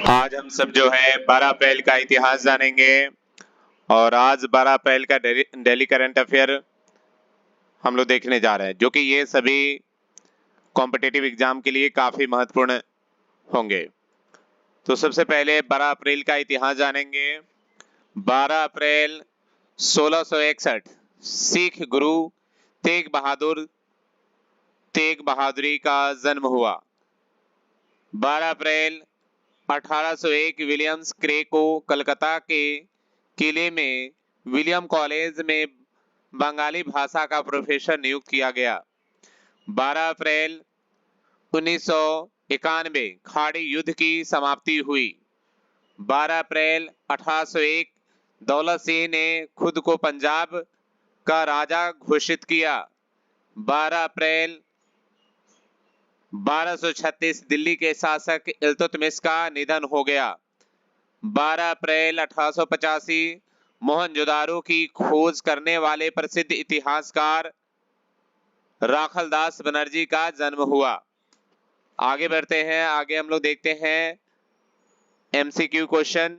आज हम सब जो है 12 अप्रैल का इतिहास जानेंगे और आज 12 अप्रैल का डेली करंट अफेयर हम लोग देखने जा रहे हैं, जो कि ये सभी कॉम्पिटिटिव एग्जाम के लिए काफी महत्वपूर्ण होंगे। तो सबसे पहले 12 अप्रैल का इतिहास जानेंगे। 12 अप्रैल 1661 सिख गुरु तेग बहादुरी का जन्म हुआ। 12 अप्रैल 1801 विलियम्स क्रे को कलकत्ता के किले में विलियम कॉलेज में बंगाली भाषा का प्रोफेसर नियुक्त किया गया। 12 अप्रैल 1991 खाड़ी युद्ध की समाप्ति हुई। 12 अप्रैल 1801 दौलत सिंह ने खुद को पंजाब का राजा घोषित किया। 12 अप्रैल 1236 दिल्ली के शासक इल्तुतमिश का निधन हो गया। 12 अप्रैल 1885 मोहनजोदारो की खोज करने वाले प्रसिद्ध इतिहासकार राखलदास बनर्जी का जन्म हुआ। आगे बढ़ते हैं, आगे हम लोग देखते हैं एमसीक्यू क्वेश्चन।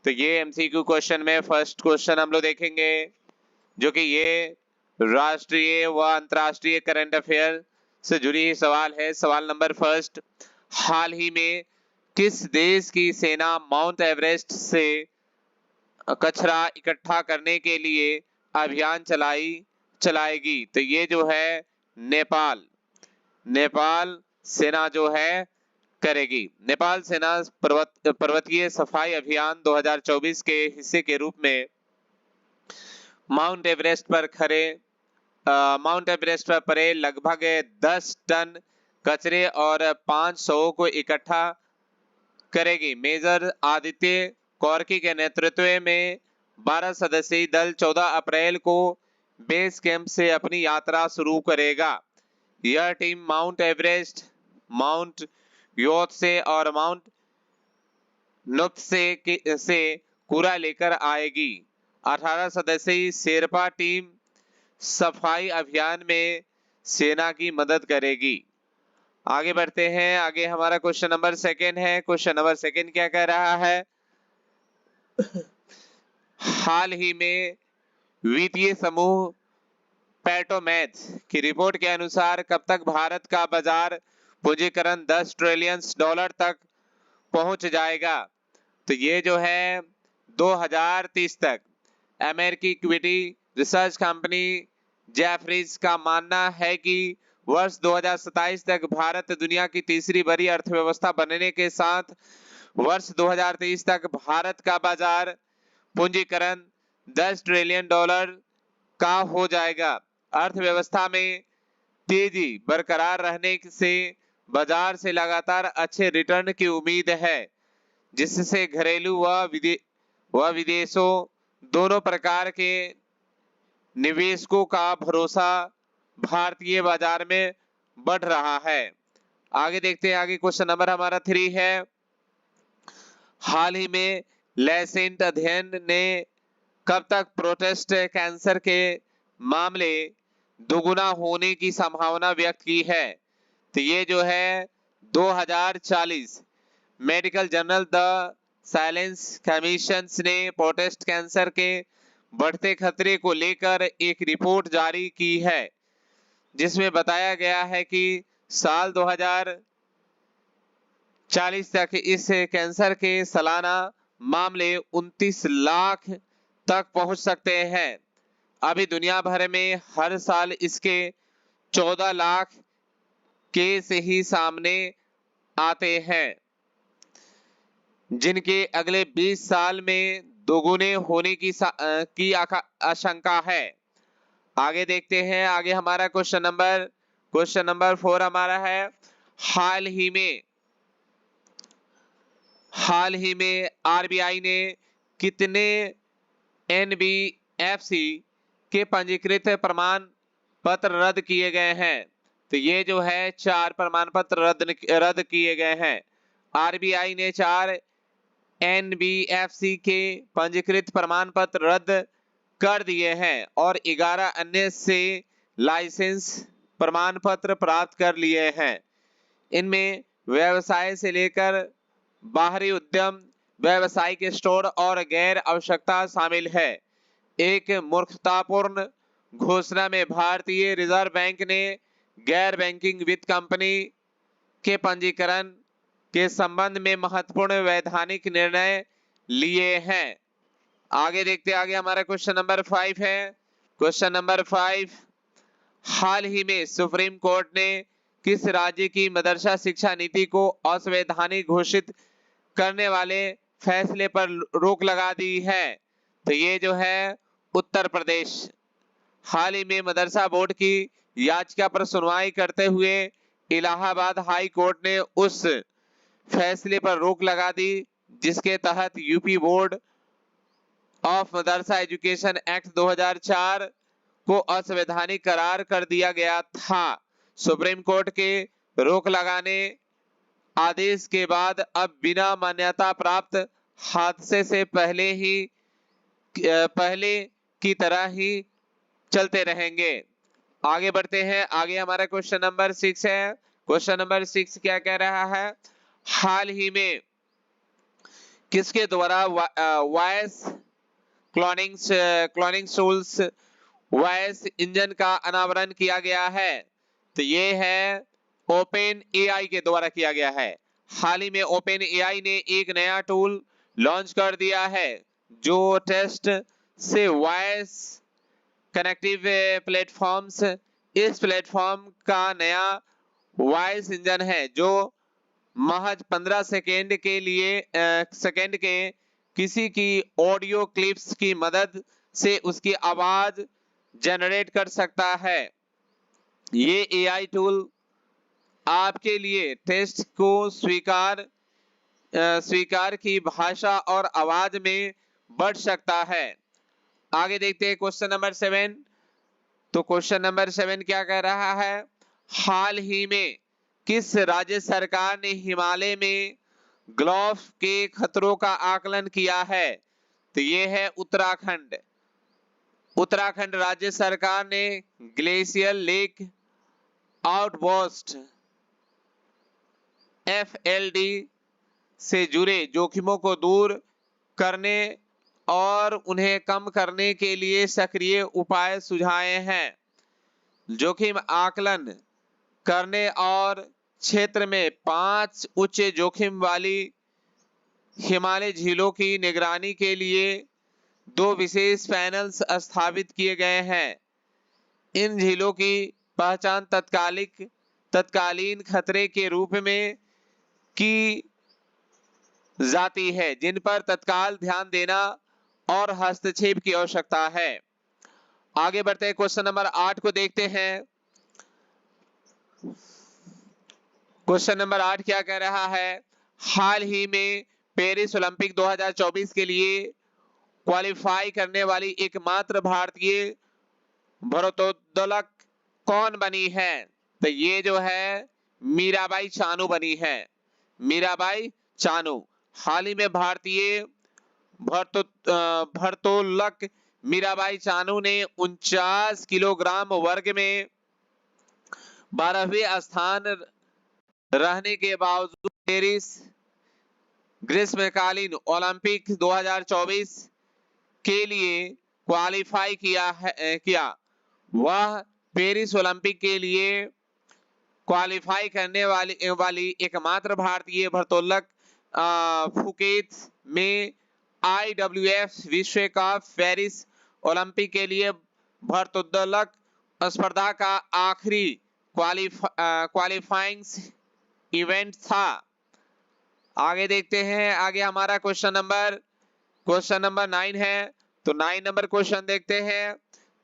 तो ये एमसीक्यू क्वेश्चन में फर्स्ट क्वेश्चन हम लोग देखेंगे, जो कि ये राष्ट्रीय व अंतर्राष्ट्रीय करंट अफेयर से जुड़ी सवाल है। सवाल नंबर फर्स्ट, हाल ही में किस देश की सेना माउंट एवरेस्ट से कचरा इकट्ठा करने के लिए अभियान चलाएगी? तो ये जो है नेपाल सेना जो है करेगी। नेपाल सेना पर्वतीय सफाई अभियान 2024 के हिस्से के रूप में माउंट एवरेस्ट पर पड़े लगभग 10 टन कचरे और 500 को इकट्ठा करेगी। मेजर आदित्य कौरकी के नेतृत्व में 12 सदस्यीय दल 14 अप्रैल को बेस कैंप से अपनी यात्रा शुरू करेगा। यह टीम माउंट एवरेस्ट, माउंट योत्से और माउंट नुप्से से कूड़ा लेकर आएगी। 18 सदस्यीय शेरपा टीम सफाई अभियान में सेना की मदद करेगी। आगे बढ़ते हैं, आगे हमारा क्वेश्चन नंबर सेकंड है। क्वेश्चन नंबर सेकंड क्या कह रहा है? हाल ही में वित्तीय समूह पेट्रोमैथ की रिपोर्ट के अनुसार कब तक भारत का बाजार पूंजीकरण 10 ट्रिलियन डॉलर तक पहुंच जाएगा? तो ये जो है 2030 तक। अमेरिकी इक्विटी रिसर्च कंपनी जेफरीज का मानना है कि वर्ष 2027 तक भारत दुनिया की तीसरी बड़ी अर्थव्यवस्था बनने के साथ वर्ष 2030 तक भारत का बाजार पूंजीकरण 10 ट्रिलियन डॉलर का हो जाएगा। अर्थव्यवस्था में तेजी बरकरार रहने से बाजार से लगातार अच्छे रिटर्न की उम्मीद है, जिससे घरेलू व विदेशों दोनों प्रकार के निवेशकों का भरोसा भारतीय बाजार में बढ़ रहा है। आगे देखते हैं, आगे क्वेश्चन नंबर हमारा 3 है। हाल ही में लैसेंट अध्ययन ने कब तक प्रोस्टेट कैंसर के मामले दोगुना होने की संभावना व्यक्त की है? तो ये जो है 2040। Medical journal the silence commission ने प्रोस्टेट कैंसर के बढ़ते खतरे को लेकर एक रिपोर्ट जारी की है, जिसमें बताया गया है कि साल 2040 तक इस कैंसर के सालाना मामले 29 लाख तक पहुंच सकते हैं। अभी दुनिया भर में हर साल इसके 14 लाख केस ही सामने आते हैं, जिनके अगले 20 साल में दोगुने होने की आशंका है। आगे देखते हैं, आगे हमारा क्वेश्चन नंबर 4 हमारा है। हाल ही में आरबीआई ने कितने एनबीएफसी के पंजीकृत प्रमाण पत्र रद्द किए गए हैं? तो ये जो है 4 प्रमाण पत्र रद्द किए गए हैं। आरबीआई ने 4 एनबीएफसी के पंजीकृत प्रमाण पत्र रद्द कर दिए हैं और 11 अन्य से लाइसेंस प्रमाण पत्र प्राप्त कर लिए हैं। इनमें व्यवसाय से लेकर बाहरी उद्यम, व्यावसायिक स्टोर और गैर आवश्यकता शामिल है। एक मूर्खतापूर्ण घोषणा में भारतीय रिजर्व बैंक ने गैर बैंकिंग वित्त कंपनी के पंजीकरण के संबंध में महत्वपूर्ण वैधानिक निर्णय लिए हैं। आगे देखते हैं, आगे हमारा क्वेश्चन नंबर 5 है। क्वेश्चन नंबर 5, हाल ही में सुप्रीम कोर्ट ने किस राज्य की मदरसा शिक्षा नीति को असंवैधानिक घोषित करने वाले फैसले पर रोक लगा दी है? तो ये जो है उत्तर प्रदेश। हाल ही में मदरसा बोर्ड की याचिका पर सुनवाई करते हुए इलाहाबाद हाई कोर्ट ने उस फैसले पर रोक लगा दी जिसके तहत UP board of Madrasa education act 2004 को असंवैधानिक करार कर दिया गया था। सुप्रीम कोर्ट के रोक लगाने आदेश के बाद अब बिना मान्यता प्राप्त हादसे से पहले की तरह ही चलते रहेंगे। आगे बढ़ते हैं, आगे हमारा क्वेश्चन नंबर 6 है। क्वेश्चन नंबर 6 क्या कह रहा है? हाल ही में किसके द्वारा voice cloning tools voice engine का अनावरण किया गया है? तो ये है ओपन एआई के द्वारा किया गया है। हाल ही में ओपन एआई ने एक नया टूल लॉन्च कर दिया है जो टेस्ट से वॉइस कनेक्टिव प्लेटफॉर्म्स, इस प्लेटफॉर्म का नया वॉइस इंजन है जो महज 15 सेकेंड के किसी की ऑडियो क्लिप्स की मदद से उसकी आवाज जनरेट कर सकता है। ये एआई टूल आपके लिए टेस्ट को स्वीकार की भाषा और आवाज में बढ़ सकता है। आगे देखते हैं क्वेश्चन नंबर 7। तो क्वेश्चन नंबर 7 क्या कह रहा है? हाल ही में किस राज्य सरकार ने हिमालय में ग्लोफ के खतरों का आकलन किया है? तो ये है उत्तराखंड। उत्तराखंड राज्य सरकार ने ग्लेशियर लेक आउटबर्स्ट FLD से जुड़े जोखिमों को दूर करने और उन्हें कम करने के लिए सक्रिय उपाय सुझाए हैं। जोखिम आकलन करने और क्षेत्र में 5 उच्च जोखिम वाली हिमालय झीलों की निगरानी के लिए 2 विशेष पैनल्स स्थापित किए गए हैं। इन झीलों की पहचान तत्कालीन खतरे के रूप में की जाती है जिन पर तत्काल ध्यान देना और हस्तक्षेप की आवश्यकता है। आगे बढ़ते हैं, क्वेश्चन नंबर 8 को देखते हैं। क्वेश्चन नंबर 8 क्या कह रहा है? हाल ही में पेरिस ओलंपिक 2024 के लिए क्वालिफाई करने वाली एकमात्र भारतीय भारोत्तोलक कौन बनी है? तो ये जो है मीराबाई चानू बनी है। मीराबाई चानू। हाल ही में भारतीय भारोत्तोलक मीराबाई चानू ने 49 किलोग्राम वर्ग में 12वें स्थान रहने के बावजूद पेरिस ग्रीष्मकालीन ओलंपिक 2024 के लिए क्वालिफाई किया। वह पेरिस ओलंपिक के लिए क्वालिफाई करने वाली एकमात्र भारतीय भारोत्तोलक फुकेत में IWF विश्व कप पेरिस ओलंपिक के लिए भारोत्तोलक स्पर्धा का आखिरी क्वालिफाइंग इवेंट था। आगे देखते हैं, आगे हमारा क्वेश्चन नंबर 9 है। तो 9 नंबर क्वेश्चन देखते हैं।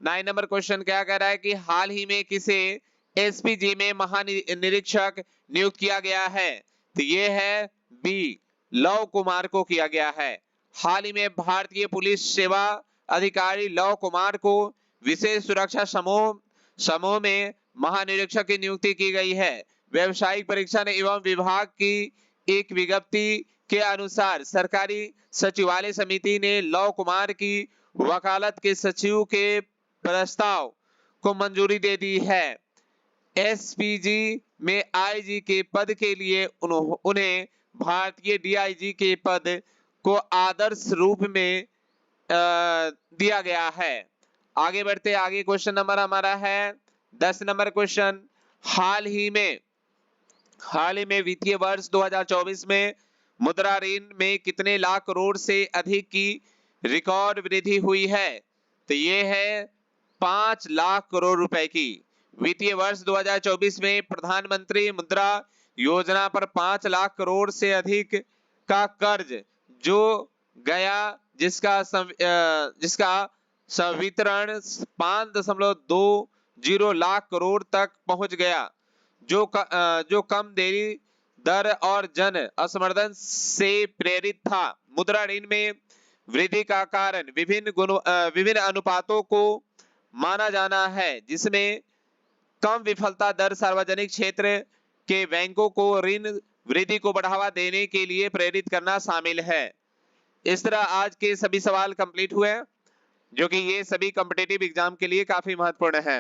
9 नंबर क्वेश्चन क्या कह रहा है कि हाल ही में किसे SPG में महानिरीक्षक नियुक्त किया गया है? तो ये है B लव कुमार को किया गया है। हाल ही में भारतीय पुलिस सेवा अधिकारी लव कुमार को विशेष सुरक्षा समूह में महानिरीक्षक की नियुक्ति की गई है। व्यावसायिक परीक्षण एवं विभाग की एक विज्ञप्ति के अनुसार सरकारी सचिवालय समिति ने लव कुमार की वकालत के सचिव के प्रस्ताव को मंजूरी दे दी है। SPG में IG के पद के लिए उन्हें भारतीय डीआईजी के पद को आदर्श रूप में दिया गया है। आगे बढ़ते आगे क्वेश्चन नंबर हमारा है 10 नंबर क्वेश्चन। हाल ही में वित्तीय वर्ष 2024 में मुद्रा ऋण में कितने लाख करोड़ से अधिक की रिकॉर्ड वृद्धि हुई है? तो ये है 5 लाख करोड़ रुपए की। वित्तीय वर्ष 2024 में प्रधानमंत्री मुद्रा योजना पर 5 लाख करोड़ से अधिक का कर्ज जो गया, जिसका संवितरण 5.20 लाख करोड़ तक पहुंच गया, जो कम देरी दर और जन असमर्थन से प्रेरित था। मुद्रा ऋण में वृद्धि का कारण विभिन्न अनुपातों को माना जाना है, जिसमें कम विफलता दर सार्वजनिक क्षेत्र के बैंकों को ऋण वृद्धि को बढ़ावा देने के लिए प्रेरित करना शामिल है। इस तरह आज के सभी सवाल कंप्लीट हुए, जो कि ये सभी कॉम्पिटिटिव एग्जाम के लिए काफी महत्वपूर्ण है।